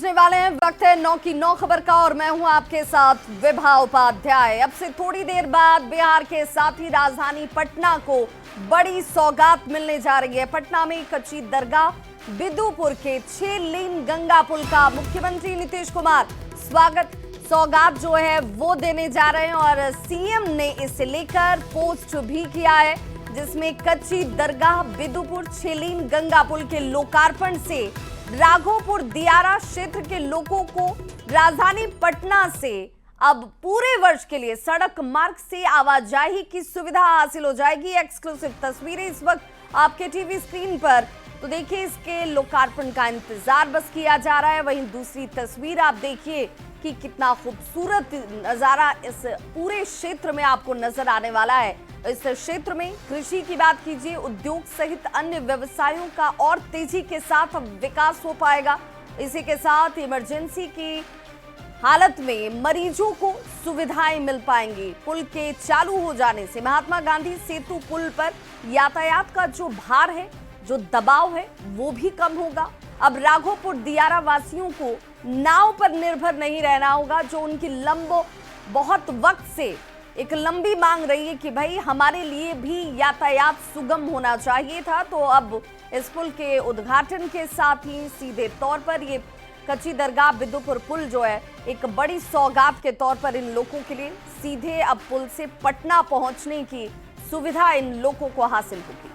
समझने वाले हैं। वक्त है 9 की 9 खबर का और मैं हूं आपके साथ विभा उपाध्याय। अब से थोड़ी देर बाद बिहार के साथ ही राजधानी पटना को बड़ी सौगात मिलने जा रही है। पटना में कच्ची दरगाह बिदुपुर के 6 लेन गंगा पुल का मुख्यमंत्री नीतीश कुमार स्वागत सौगात जो है वो देने जा रहे हैं और सीएम ने इसे लेकर पोस्ट भी किया है, जिसमें कच्ची दरगाह बिदुपुर 6 लेन गंगा पुल के लोकार्पण से राघोपुर दियारा क्षेत्र के लोगों को राजधानी पटना से अब पूरे वर्ष के लिए सड़क मार्ग से आवाजाही की सुविधा हासिल हो जाएगी। एक्सक्लूसिव तस्वीरें इस वक्त आपके टीवी स्क्रीन पर, तो देखिए इसके लोकार्पण का इंतजार बस किया जा रहा है। वहीं दूसरी तस्वीर आप देखिए कि कितना खूबसूरत नजारा इस पूरे क्षेत्र में आपको नजर आने वाला है। इस क्षेत्र में कृषि की बात कीजिए, उद्योग सहित अन्य व्यवसायों का और तेजी के साथ विकास हो पाएगा। इसी के साथ इमरजेंसी की हालत में मरीजों को सुविधाएं मिल पाएंगी। पुल के चालू हो जाने से महात्मा गांधी सेतु पुल पर यातायात का जो भार है, जो दबाव है, वो भी कम होगा। अब राघोपुर दियारा वासियों को नाव पर निर्भर नहीं रहना होगा, जो उनकी बहुत वक्त से एक लंबी मांग रही है कि भाई हमारे लिए भी यातायात सुगम होना चाहिए था। तो अब इस पुल के उद्घाटन के साथ ही सीधे तौर पर ये कच्ची दरगाह बिदुपुर पुल जो है एक बड़ी सौगात के तौर पर इन लोगों के लिए सीधे अब पुल से पटना पहुंचने की सुविधा इन लोगों को हासिल होगी।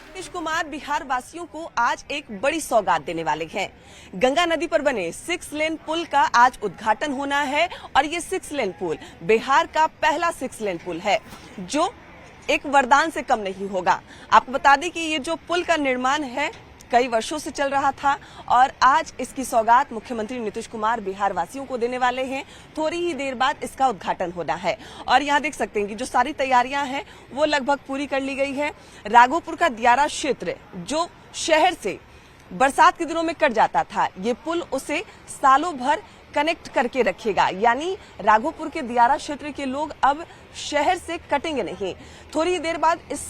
नीतीश कुमार बिहार वासियों को आज एक बड़ी सौगात देने वाले हैं। गंगा नदी पर बने 6 लेन पुल का आज उद्घाटन होना है और ये 6 लेन पुल बिहार का पहला 6 लेन पुल है, जो एक वरदान से कम नहीं होगा। आपको बता दें कि ये जो पुल का निर्माण है कई वर्षों से चल रहा था और आज इसकी सौगात मुख्यमंत्री नीतीश कुमार बिहार वासियों को देने वाले हैं। थोड़ी ही देर बाद इसका उद्घाटन होना है और यहाँ देख सकते हैं कि जो सारी तैयारियां हैं वो लगभग पूरी कर ली गई है। राघोपुर का दियारा क्षेत्र जो शहर से बरसात के दिनों में कट जाता था, ये पुल उसे सालों भर कनेक्ट करके रखेगा। यानी राघोपुर के दियारा क्षेत्र के लोग अब शहर से कटेंगे नहीं। थोड़ी देर बाद इस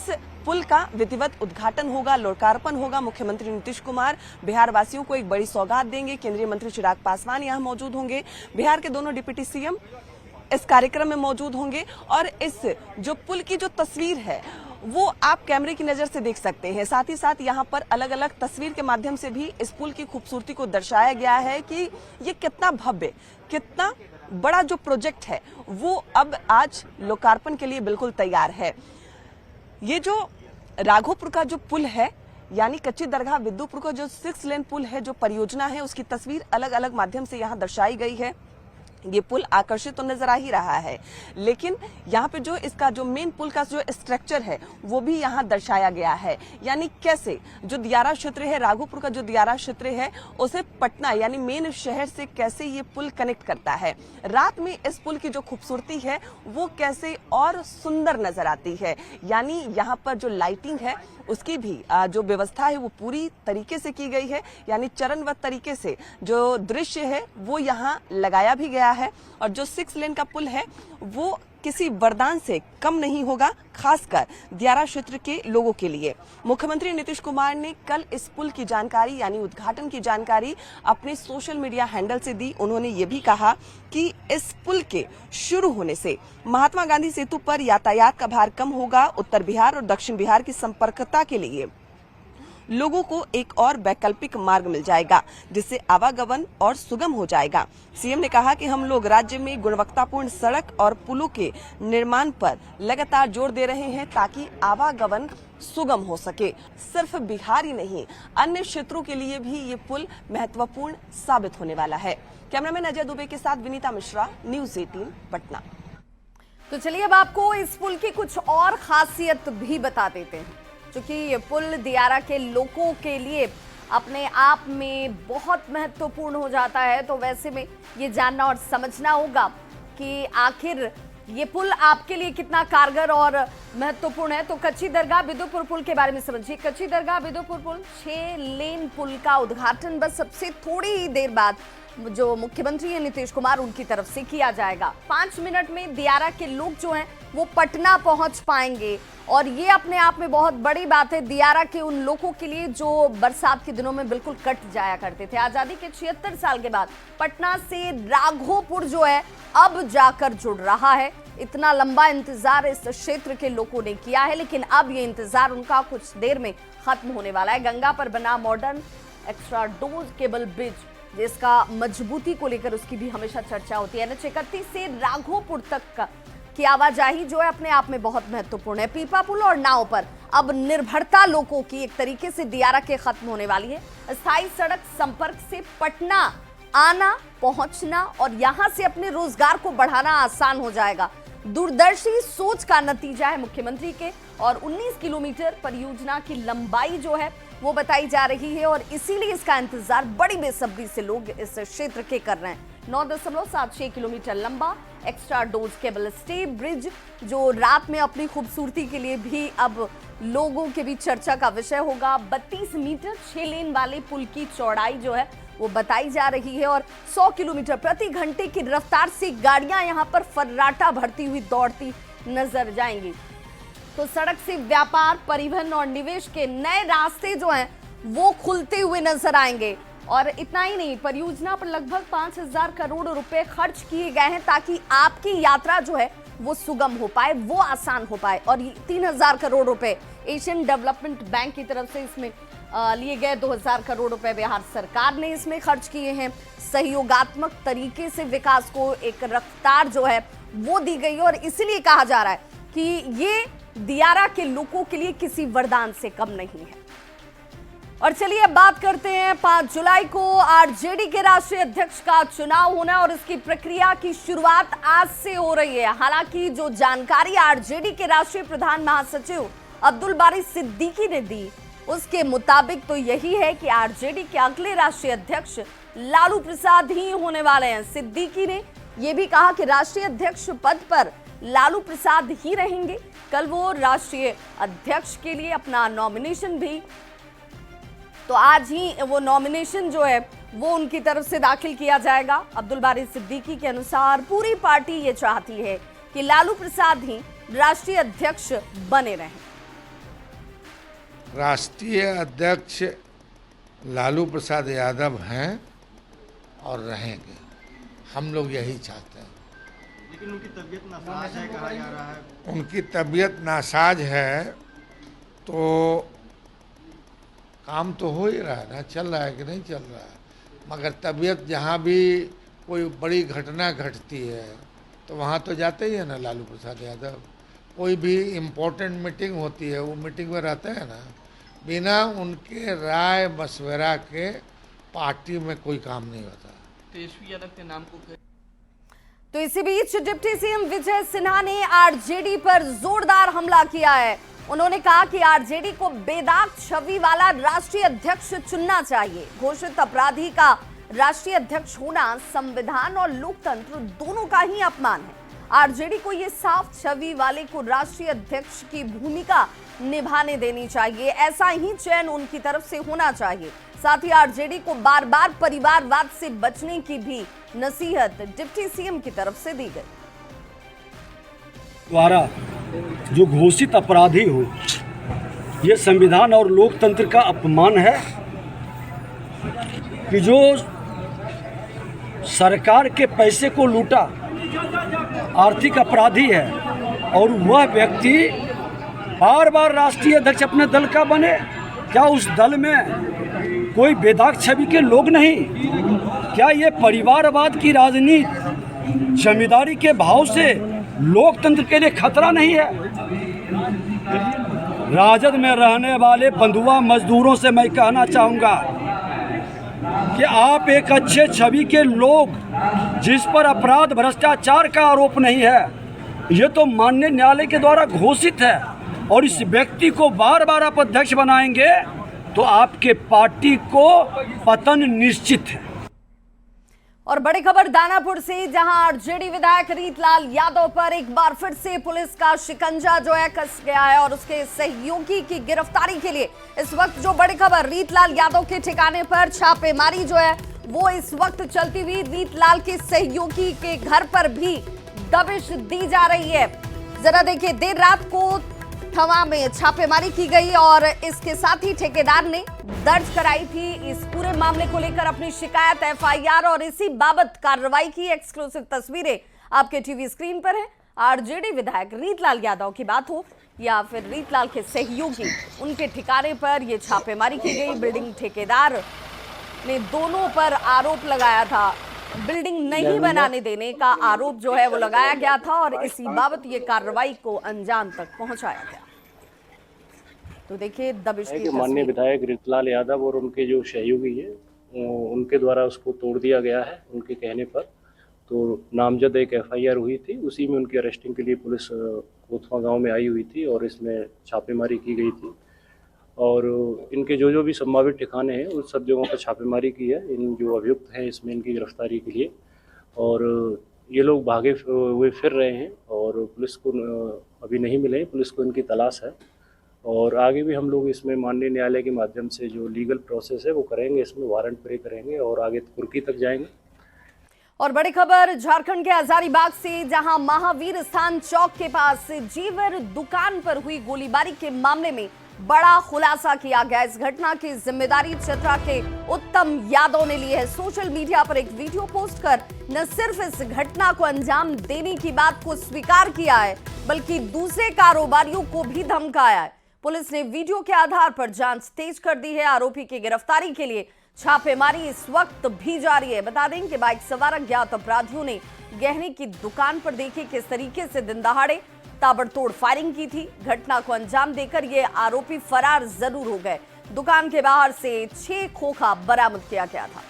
पुल का विधिवत उद्घाटन होगा, लोकार्पण होगा। मुख्यमंत्री नीतीश कुमार बिहार वासियों को एक बड़ी सौगात देंगे। केंद्रीय मंत्री चिराग पासवान यहां मौजूद होंगे। बिहार के दोनों डिप्टी सीएम इस कार्यक्रम में मौजूद होंगे और इस जो पुल की जो तस्वीर है वो आप कैमरे की नजर से देख सकते हैं। साथ ही साथ यहाँ पर अलग अलग तस्वीर के माध्यम से भी इस पुल की खूबसूरती को दर्शाया गया है कि ये कितना भव्य, कितना बड़ा जो प्रोजेक्ट है वो अब आज लोकार्पण के लिए बिल्कुल तैयार है। ये जो राघोपुर का जो पुल है, यानी कच्ची दरगाह बिदुपुर का जो 6 लेन पुल है, जो परियोजना है, उसकी तस्वीर अलग अलग माध्यम से यहाँ दर्शाई गई है। ये पुल आकर्षित तो नजर आ ही रहा है, लेकिन यहाँ पे जो इसका जो मेन पुल का जो स्ट्रक्चर है वो भी यहाँ दर्शाया गया है। यानी कैसे जो दियारा क्षेत्र है, राघोपुर का जो दियारा क्षेत्र है, उसे पटना यानी मेन शहर से कैसे ये पुल कनेक्ट करता है। रात में इस पुल की जो खूबसूरती है वो कैसे और सुंदर नजर आती है। यानी यहाँ पर जो लाइटिंग है उसकी भी जो व्यवस्था है वो पूरी तरीके से की गई है। यानी चरणबद्ध तरीके से जो दृश्य है वो यहाँ लगाया भी गया है और जो 6 लेन का पुल है वो किसी वरदान से कम नहीं होगा, खासकर दियारा क्षेत्र के लोगों के लिए। मुख्यमंत्री नीतीश कुमार ने कल इस पुल की जानकारी यानी उद्घाटन की जानकारी अपने सोशल मीडिया हैंडल से दी। उन्होंने ये भी कहा कि इस पुल के शुरू होने से महात्मा गांधी सेतु पर यातायात का भार कम होगा। उत्तर बिहार और दक्षिण बिहार की संपर्कता के लिए लोगों को एक और वैकल्पिक मार्ग मिल जाएगा, जिससे आवागमन और सुगम हो जाएगा। सीएम ने कहा कि हम लोग राज्य में गुणवत्तापूर्ण सड़क और पुलों के निर्माण पर लगातार जोर दे रहे हैं ताकि आवागमन सुगम हो सके। सिर्फ बिहार ही नहीं, अन्य क्षेत्रों के लिए भी ये पुल महत्वपूर्ण साबित होने वाला है। कैमरामैन अजय दुबे के साथ विनीता मिश्रा, न्यूज 18 पटना। तो चलिए अब आपको इस पुल की कुछ और खासियत भी बता देते हैं, क्योंकि ये पुल दियारा के लोगों के लिए अपने आप में बहुत महत्वपूर्ण हो जाता है। तो वैसे में ये जानना और समझना होगा कि आखिर ये पुल आपके लिए कितना कारगर और महत्वपूर्ण है। तो कच्ची दरगाह बिदुपुर पुल के बारे में समझिए। कच्ची दरगाह बिदुपुर पुल 6 लेन पुल का उद्घाटन बस सबसे थोड़ी ही देर बाद जो मुख्यमंत्री है नीतीश कुमार उनकी तरफ से किया जाएगा। 5 मिनट में दियारा के लोग जो हैं वो पटना पहुंच पाएंगे। और ये अपने आप में बहुत बड़ी बात है दियारा के उन लोगों के लिए जो बरसात के दिनों में बिल्कुल कट जाया करते थे। आजादी के 76 साल के बाद पटना से राघोपुर जो है अब जाकर जुड़ रहा है। इतना लंबा इंतजार इस क्षेत्र के लोगों ने किया है, लेकिन अब ये इंतजार उनका कुछ देर में खत्म होने वाला है। गंगा पर बना modern extra dose cable bridge, जिसका मजबूती को लेकर उसकी भी हमेशा चर्चा होती है। NH31 से राघोपुर तक की आवाजाही जो है अपने आप में बहुत महत्वपूर्ण है। पीपा पुल और नाव पर अब निर्भरता लोगों की एक तरीके से दियारा के खत्म होने वाली है। स्थायी सड़क संपर्क से पटना आना पहुंचना और यहां से अपने रोजगार को बढ़ाना आसान हो जाएगा। दूरदर्शी सोच का नतीजा है मुख्यमंत्री के। और 19 किलोमीटर परियोजना की लंबाई जो है वो बताई जा रही है और इसीलिए इसका इंतजार बड़ी बेसब्री से लोग इस क्षेत्र के कर रहे हैं। 9.76 किलोमीटर लंबा extra dose cable stay bridge जो रात में अपनी खूबसूरती के लिए भी अब लोगों के बीच चर्चा का विषय होगा। 32 मीटर 6 लेन वाले पुल की चौड़ाई जो है वो बताई जा रही है और 100 किलोमीटर प्रति घंटे की रफ्तार से गाड़ियां यहां पर फर्राटा भरती हुई दौड़ती नजर जाएंगी। तो सड़क से व्यापार, परिवहन और निवेश के नए रास्ते जो हैं वो खुलते हुए नजर आएंगे। और इतना ही नहीं, परियोजना पर लगभग 5,000 करोड़ रुपए खर्च किए गए हैं ताकि आपकी यात्रा जो है वो सुगम हो पाए, वो आसान हो पाए। और 3,000 करोड़ रुपए एशियन डेवलपमेंट बैंक की तरफ से इसमें लिए गए। 2,000 करोड़ रुपए बिहार सरकार ने इसमें खर्च किए हैं। सहयोगात्मक तरीके से विकास को एक रफ्तार जो है वो दी गई है और इसलिए कहा जा रहा है कि ये दियारा के लोगों के लिए किसी वरदान से कम नहीं है। और चलिए अब बात करते हैं 5 जुलाई को आरजेडी के राष्ट्रीय अध्यक्ष का चुनाव होना और इसकी प्रक्रिया की शुरुआत आज से हो रही है। हालांकि जो जानकारी आरजेडी के राष्ट्रीय प्रधान महासचिव अब्दुल बारी सिद्दीकी ने दी उसके मुताबिक तो यही है कि आरजेडी के अगले राष्ट्रीय अध्यक्ष लालू प्रसाद ही होने वाले हैं। सिद्दीकी ने यह भी कहा कि राष्ट्रीय अध्यक्ष पद पर लालू प्रसाद ही रहेंगे। कल वो राष्ट्रीय अध्यक्ष के लिए अपना नॉमिनेशन भी तो आज ही वो नॉमिनेशन जो है वो उनकी तरफ से दाखिल किया जाएगा। अब्दुल बारी सिद्दीकी के अनुसार पूरी पार्टी ये चाहती है कि लालू प्रसाद ही राष्ट्रीय अध्यक्ष बने रहें। राष्ट्रीय अध्यक्ष लालू प्रसाद यादव हैं और रहेंगे, हम लोग यही चाहते हैं। लेकिन उनकी तबीयत नासाज है कहा जा रहा है। उनकी तबीयत नासाज है तो काम तो हो ही रहा है ना, चल रहा है कि नहीं चल रहा है। मगर तबीयत जहाँ भी कोई बड़ी घटना घटती है तो वहाँ तो जाते ही है ना लालू प्रसाद यादव। कोई भी इम्पोर्टेंट मीटिंग होती है वो मीटिंग में रहते हैं ना। बिना उनके राय मशवरा के पार्टी में कोई काम नहीं होता। तेजस्वी यादव के नाम को तो इसी बीच डिप्टी सीएम विजय सिन्हा ने आरजेडी पर जोरदार हमला किया है। उन्होंने कहा कि आरजेडी को बेदाग छवि वाला राष्ट्रीय अध्यक्ष चुनना चाहिए। घोषित अपराधी का राष्ट्रीय अध्यक्ष होना संविधान और लोकतंत्र दोनों का ही अपमान है। आरजेडी को ये साफ छवि वाले को राष्ट्रीय अध्यक्ष की भूमिका निभाने देनी चाहिए। ऐसा ही चयन उनकी तरफ से होना चाहिए। साथ ही आरजेडी को बार बार परिवारवाद से बचने की भी नसीहत डिप्टी सीएम की तरफ से दी गई। द्वारा जो घोषित अपराधी हो, ये संविधान और लोकतंत्र का अपमान है कि जो सरकार के पैसे को लूटा आर्थिक अपराधी है और वह व्यक्ति बार बार राष्ट्रीय अध्यक्ष अपने दल का बने। क्या उस दल में कोई बेदाग छवि के लोग नहीं? क्या ये परिवारवाद की राजनीति जमींदारी के भाव से लोकतंत्र के लिए खतरा नहीं है? राजद में रहने वाले बंधुआ मजदूरों से मैं कहना चाहूँगा कि आप एक अच्छे छवि के लोग जिस पर अपराध भ्रष्टाचार का आरोप नहीं है, ये तो माननीय न्यायालय के द्वारा घोषित है और इस व्यक्ति को बार बार आप अध्यक्ष बनाएंगे तो आपके पार्टी को पतन निश्चित है। और बड़ी खबर दानापुर से, जहां आरजेडी विधायक रीतलाल यादव पर एक बार फिर से पुलिस का शिकंजा जो है कस गया है और उसके सहयोगी की गिरफ्तारी के लिए इस वक्त जो बड़ी खबर, रीतलाल यादव के ठिकाने पर छापेमारी जो है वो इस वक्त चलती हुई रीतलाल के सहयोगी के घर पर भी दबिश दी जा रही है। जरा देखिए, देर रात को थवा में छापेमारी की गई और इसके साथ ही ठेकेदार ने दर्ज कराई थी इस पूरे मामले को लेकर अपनी शिकायत, एफआईआर, और इसी बाबत कार्रवाई की। एक्सक्लूसिव तस्वीरें आपके टीवी स्क्रीन पर हैं। आरजेडी विधायक रीतलाल यादव की बात हो या फिर रीतलाल के सहयोगी, उनके ठिकाने पर यह छापेमारी की गई। बिल्डिंग ठेकेदार ने दोनों पर आरोप लगाया था, बिल्डिंग नहीं बनाने देने का आरोप जो है वो लगाया गया था और इसी बाबत ये कार्रवाई को अंजाम तक पहुंचाया गया। तो देखिए दबिश की माननीय विधायक रीतलाल यादव और उनके जो सहयोगी है उनके द्वारा उसको तोड़ दिया गया है उनके कहने पर। तो नामजद एक एफआईआर हुई थी, उसी में उनकी अरेस्टिंग के लिए पुलिस कोतवा गांव में आई हुई थी और इसमें छापेमारी की गई थी। और इनके जो भी संभावित ठिकाने हैं उन सब जगहों पर छापेमारी की है। इन जो अभियुक्त हैं इसमें इनकी गिरफ्तारी के लिए, और ये लोग भागे हुए फिर रहे हैं और पुलिस को अभी नहीं मिले। पुलिस को इनकी तलाश है और आगे भी हम लोग इसमें माननीय न्यायालय के माध्यम से जो लीगल प्रोसेस है वो करेंगे, इसमें वारंट प्रे करेंगे और आगे कुर्की तक जाएंगे। और बड़ी खबर झारखंड के हजारीबाग से, जहां महावीर स्थान चौक के पास जीवर दुकान पर हुई गोलीबारी के मामले में बड़ा खुलासा किया गया। इस घटना की जिम्मेदारी चतरा के उत्तम यादव ने ली है। सोशल मीडिया पर एक वीडियो पोस्ट कर न सिर्फ इस घटना को अंजाम देने की बात को स्वीकार किया है, बल्कि दूसरे कारोबारियों को भी धमकाया है। पुलिस ने वीडियो के आधार पर जांच तेज कर दी है। आरोपी की गिरफ्तारी के लिए छापेमारी इस वक्त भी जारी है। बता दें कि बाइक सवार अज्ञात अपराधियों ने गहने की दुकान पर देखिए किस तरीके से दिन दहाड़े ताबड़तोड़ फायरिंग की थी। घटना को अंजाम देकर ये आरोपी फरार जरूर हो गए। दुकान के बाहर से 6 खोखा बरामद किया गया था।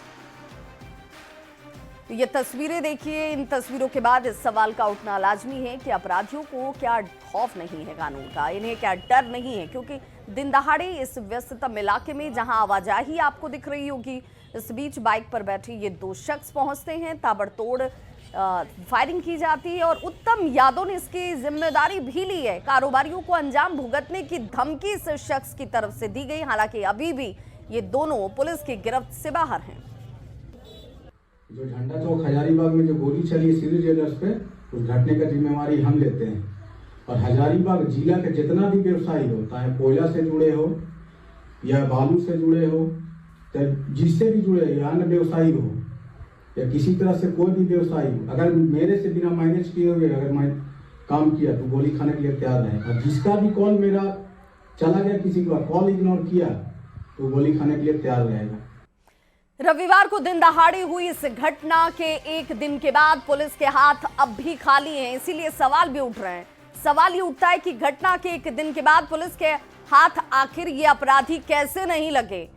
तो ये तस्वीरें देखिए, इन तस्वीरों के बाद इस सवाल का उठना लाजमी है कि अपराधियों को क्या खौफ नहीं है कानून का, इन्हें क्या डर नहीं है, क्योंकि दिन दहाड़े इस व्यस्ततम इलाके में जहां आवाजाही आपको दिख रही होगी, इस बीच बाइक पर बैठे ये 2 शख्स पहुंचते हैं, ताबड़तोड़ फायरिंग की जाती है और उत्तम यादव ने इसकी जिम्मेदारी भी ली है। कारोबारियों को अंजाम भुगतने की धमकी इस शख्स की तरफ से दी गई। हालांकि अभी भी ये दोनों पुलिस की गिरफ्त से बाहर हैं। जो झंडा चौक हजारीबाग में जो गोली चली सीरी ज्वेलर्स पे, उस घटने का जिम्मेवारी हम लेते हैं। और हजारीबाग जिला के जितना भी व्यवसायी हो, चाहे कोयला से जुड़े हो या बालू से जुड़े हो, चाहे जिससे भी जुड़े या अन्य व्यवसायी हो या किसी तरह से कोई भी व्यवसायी, अगर मेरे से बिना मैनेज किए हुए अगर मैं काम किया तो गोली खाने के लिए तैयार रहे। और जिसका भी कॉल मेरा चला गया, किसी का कॉल इग्नोर किया तो गोली खाने के लिए तैयार रहेगा। रविवार को दिन दहाड़े हुई इस घटना के एक दिन के बाद पुलिस के हाथ अब भी खाली हैं, इसीलिए सवाल भी उठ रहे हैं। सवाल ये उठता है कि घटना के एक दिन के बाद पुलिस के हाथ आखिर ये अपराधी कैसे नहीं लगे।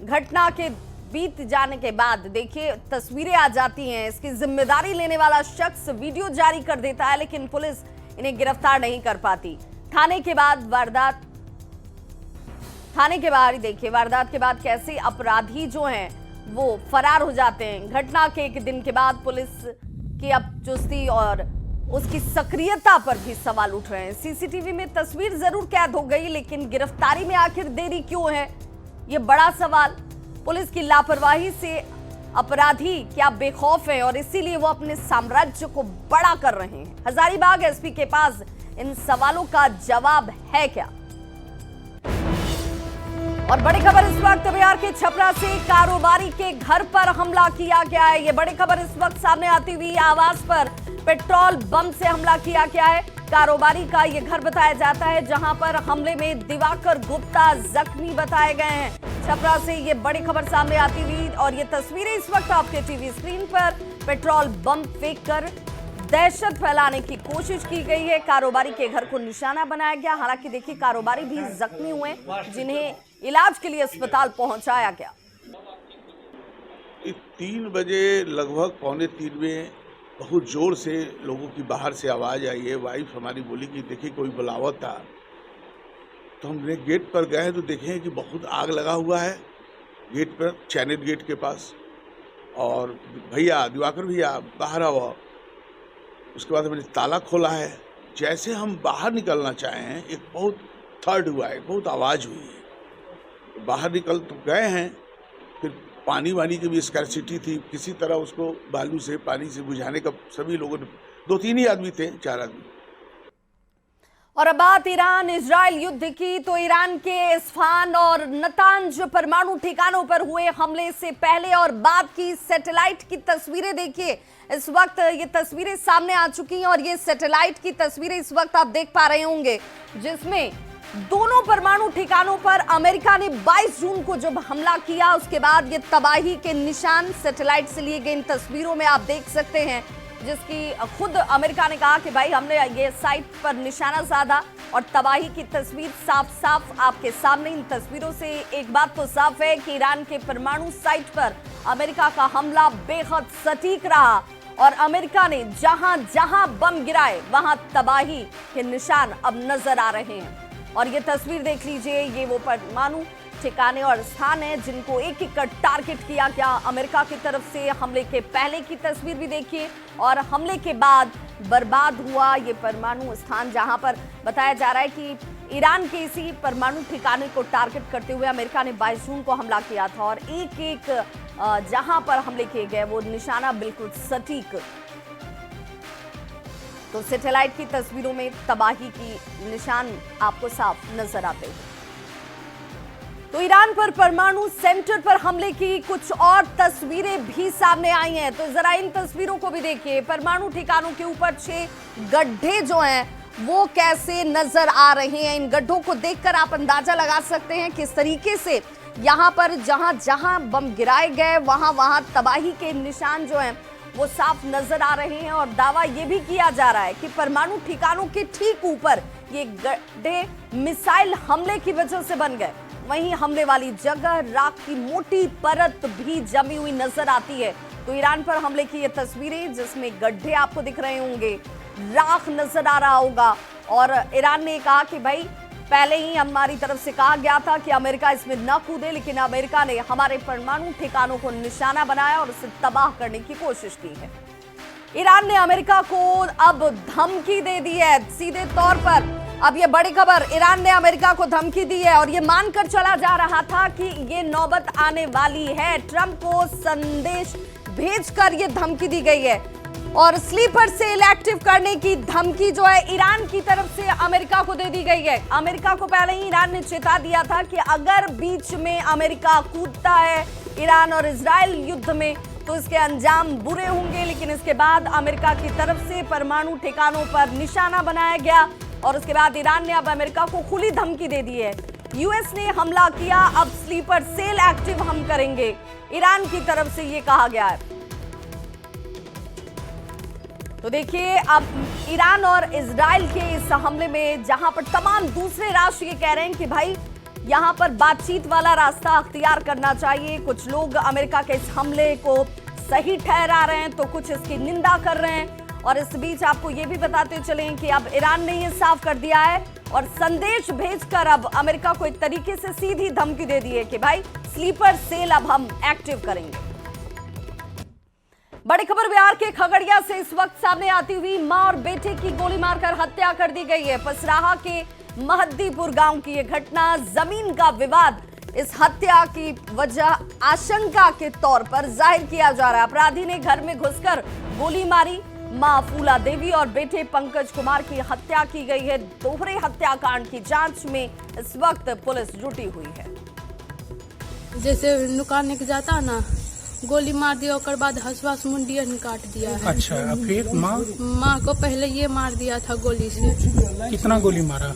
घटना के बीत जाने के बाद देखिए तस्वीरें आ जाती हैं, इसकी जिम्मेदारी लेने वाला शख्स वीडियो जारी कर देता है, लेकिन पुलिस इन्हें गिरफ्तार नहीं कर पाती। थाने के बाहर ही देखिए वारदात के बाद कैसे अपराधी जो हैं वो फरार हो जाते हैं। घटना के एक दिन के बाद पुलिस की अब चुस्ती और उसकी सक्रियता पर भी सवाल उठ रहे हैं। सीसीटीवी में तस्वीर जरूर कैद हो गई, लेकिन गिरफ्तारी में आखिर देरी क्यों है, ये बड़ा सवाल। पुलिस की लापरवाही से अपराधी क्या बेखौफ हैं और इसीलिए वो अपने साम्राज्य को बड़ा कर रहे हैं। हजारीबाग एसपी के पास इन सवालों का जवाब है क्या? और बड़ी खबर इस वक्त बिहार के छपरा से कारोबारी के घर पर हमला किया गया है। ये बड़ी खबर इस वक्त सामने आती हुई, आवास पर पेट्रोल बम से हमला किया गया है। कारोबारी का ये घर बताया जाता है, जहां पर हमले में दिवाकर गुप्ता जख्मी बताए गए हैं। छपरा से ये बड़ी खबर सामने आती हुई और ये तस्वीरें इस वक्त आपके टीवी स्क्रीन पर, पेट्रोल बम फेंककर दहशत फैलाने की कोशिश की गई है। कारोबारी के घर को निशाना बनाया गया। हालांकि देखिए कारोबारी भी जख्मी हुए, जिन्हें इलाज के लिए अस्पताल पहुंचाया गया। 3 बजे लगभग 2:45 में बहुत जोर से लोगों की बाहर से आवाज़ आई है। वाइफ हमारी बोली कि देखिए कोई बुलावत था, तो हमने गेट पर गए तो देखें कि बहुत आग लगा हुआ है गेट पर, चैनल गेट के पास। और भैया दिवाकर भैया बाहर आओ। उसके बाद हमने ताला खोला है। जैसे हम बाहर निकलना चाहें एक बहुत थर्ड हुआ है, बहुत आवाज़ हुई है। बाहर निकल तो गए हैं, फिर पानी वानी की भी स्कैरसिटी थी, किसी तरह उसको बालू से पानी से बुझाने का सभी लोगों ने, 2-3 ही आदमी थे, 4 आदमी। और अब बात ईरान इजराइल युद्ध की, तो ईरान के इस्फहान और नतांज परमाणु ठिकानों पर हुए हमले से पहले और बाद की सैटेलाइट की तस्वीरें देखिए। इस वक्त ये तस्वीरें सामने आ चुकी हैं और ये सैटेलाइट की तस्वीरें इस वक्त आप देख पा रहे होंगे, जिसमें दोनों परमाणु ठिकानों पर अमेरिका ने 22 जून को जब हमला किया, उसके बाद ये तबाही के निशान सैटेलाइट से लिए गए इन तस्वीरों में आप देख सकते हैं, जिसकी खुद अमेरिका ने कहा कि भाई हमने ये साइट पर निशाना साधा और तबाही की तस्वीर साफ साफ आपके सामने। इन तस्वीरों से एक बात तो साफ है कि ईरान के परमाणु साइट पर अमेरिका का हमला बेहद सटीक रहा और अमेरिका ने जहां जहां बम गिराए वहां तबाही के निशान अब नजर आ रहे हैं। और ये तस्वीर देख लीजिए, ये वो परमाणु ठिकाने और स्थान है जिनको एक एक कर टारगेट किया गया अमेरिका की तरफ से। हमले के पहले की तस्वीर भी देखिए और हमले के बाद बर्बाद हुआ ये परमाणु स्थान, जहां पर बताया जा रहा है कि ईरान के इसी परमाणु ठिकाने को टारगेट करते हुए अमेरिका ने 22 जून को हमला किया था और एक एक जहां पर हमले किए गए वो निशाना बिल्कुल सटीक। तो सैटेलाइट की तस्वीरों में तबाही की निशान आपको साफ नजर आते हैं। तो ईरान पर परमाणु सेंटर पर हमले की कुछ और तस्वीरें भी सामने आई हैं, तो जरा इन तस्वीरों को भी देखिए। परमाणु ठिकानों के ऊपर 6 गड्ढे जो हैं वो कैसे नजर आ रहे हैं। इन गड्ढों को देखकर आप अंदाजा लगा सकते हैं किस तरीके से यहाँ पर जहां जहां बम गिराए गए वहां वहां तबाही के निशान जो हैं वो साफ नजर आ रहे हैं। और दावा ये भी किया जा रहा है कि परमाणु ठिकानों के ठीक ऊपर ये गड्ढे मिसाइल हमले की वजह से बन गए। वहीं हमले वाली जगह राख की मोटी परत भी जमी हुई नजर आती है। तो ईरान पर हमले की ये तस्वीरें जिसमें गड्ढे आपको दिख रहे होंगे, राख नजर आ रहा होगा। और ईरान ने कहा कि भाई पहले ही हमारी तरफ से कहा गया था कि अमेरिका इसमें न कूदे, लेकिन अमेरिका ने हमारे परमाणु ठिकानों को निशाना बनाया और उसे तबाह करने की कोशिश की है। ईरान ने अमेरिका को अब धमकी दे दी है सीधे तौर पर। अब ये बड़ी खबर, ईरान ने अमेरिका को धमकी दी है और ये मानकर चला जा रहा था कि ये नौबत आने वाली है। ट्रंप को संदेश भेजकर ये धमकी दी गई है और स्लीपर सेल एक्टिव करने की धमकी जो है ईरान की तरफ से अमेरिका को दे दी गई है। अमेरिका को पहले ही ईरान ने चेता दिया था कि अगर बीच में अमेरिका कूदता है ईरान और इजराइल युद्ध में तो इसके अंजाम बुरे होंगे। लेकिन इसके बाद अमेरिका की तरफ से परमाणु ठिकानों पर निशाना बनाया गया और उसके बाद ईरान ने अब अमेरिका को खुली धमकी दे दी है। यूएस ने हमला किया, अब स्लीपर सेल एक्टिव हम करेंगे, ईरान की तरफ से ये कहा गया है। तो देखिए अब ईरान और इजराइल के इस हमले में जहां पर तमाम दूसरे राष्ट्र ये कह रहे हैं कि भाई यहां पर बातचीत वाला रास्ता अख्तियार करना चाहिए। कुछ लोग अमेरिका के इस हमले को सही ठहरा रहे हैं तो कुछ इसकी निंदा कर रहे हैं। और इस बीच आपको ये भी बताते चलें कि अब ईरान ने ये साफ कर दिया है और संदेश भेजकर अब अमेरिका को एक तरीके से सीधी धमकी दे दी है कि भाई स्लीपर सेल अब हम एक्टिव करेंगे। बड़ी खबर बिहार के खगड़िया से इस वक्त सामने आती हुई, मां और बेटे की गोली मारकर हत्या कर दी गई है। पसराहा के महद्दीपुर गांव की यह घटना, जमीन का विवाद इस हत्या की वजह आशंका के तौर पर जाहिर किया जा रहा है। अपराधी ने घर में घुसकर गोली मारी। मां फूला देवी और बेटे पंकज कुमार की हत्या की गई है। दोहरे हत्याकांड की जांच में इस वक्त पुलिस जुटी हुई है। जैसे नुकाने के जाता ना, गोली मार दिया और बाद हंसवास मुंडियन काट दिया है। अच्छा, फिर माँ को पहले ये मार दिया था गोली से। कितना गोली मारा?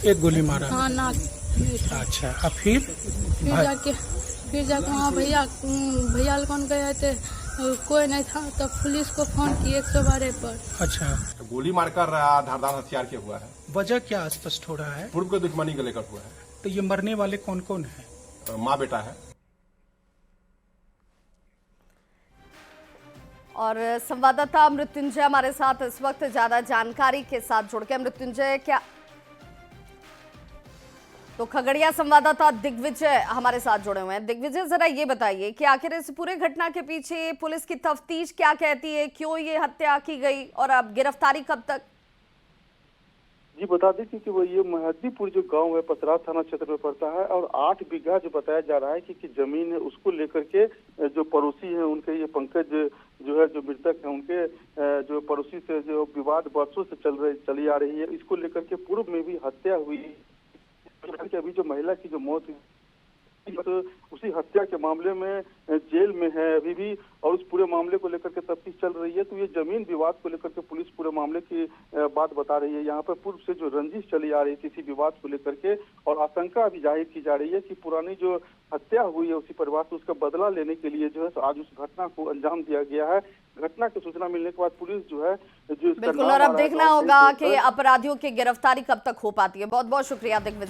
एक गोली मारा। हाँ, नाक। अच्छा, अब फिर जाके वहाँ भैया कौन गए थे, कोई नहीं था, तब पुलिस को फोन किए 112 पर। अच्छा, गोली मारकर धारदार हथियार किया हुआ है। वजह क्या स्पष्ट हो रहा है? पूर्व के दुश्मनी को लेकर हुआ है। तो ये मरने वाले कौन कौन है? माँ बेटा है। और संवाददाता मृत्युंजय हमारे साथ इस वक्त ज्यादा जानकारी के साथ जुड़ गए। मृत्युंजय, क्या तो खगड़िया संवाददाता दिग्विजय हमारे साथ जुड़े हुए हैं। दिग्विजय, जरा ये बताइए कि आखिर इस पूरे घटना के पीछे पुलिस की तफ्तीश क्या कहती है, क्यों ये हत्या की गई और अब गिरफ्तारी कब तक? जी बता दें कि वो ये महद्दीपुर जो गांव है पसराहा थाना क्षेत्र में पड़ता है और 8 बीघा जो बताया जा रहा है कि जमीन है उसको लेकर के जो पड़ोसी है उनके, ये पंकज जो है जो मृतक है उनके जो पड़ोसी जो विवाद वर्षों से चली आ रही है, इसको लेकर के पूर्व में भी हत्या हुई। अभी जो महिला की जो मौत उसी हत्या के मामले में जेल में है अभी भी, और उस पूरे मामले को लेकर के तफ्तीश चल रही है। तो ये जमीन विवाद को लेकर के पुलिस पूरे मामले की बात बता रही है। यहाँ पर पूर्व से जो रंजिश चली आ रही थी इसी विवाद को लेकर के, और आशंका अभी जाहिर की जा रही है कि पुरानी जो हत्या हुई है उसी परिवार से, उसका बदला लेने के लिए जो है तो आज उस घटना को अंजाम दिया गया है। घटना की सूचना मिलने के बाद पुलिस जो है जो बिल्कुल, और अब देखना होगा कि अपराधियों की गिरफ्तारी कब तक हो पाती है। बहुत बहुत शुक्रिया दिग्विजय।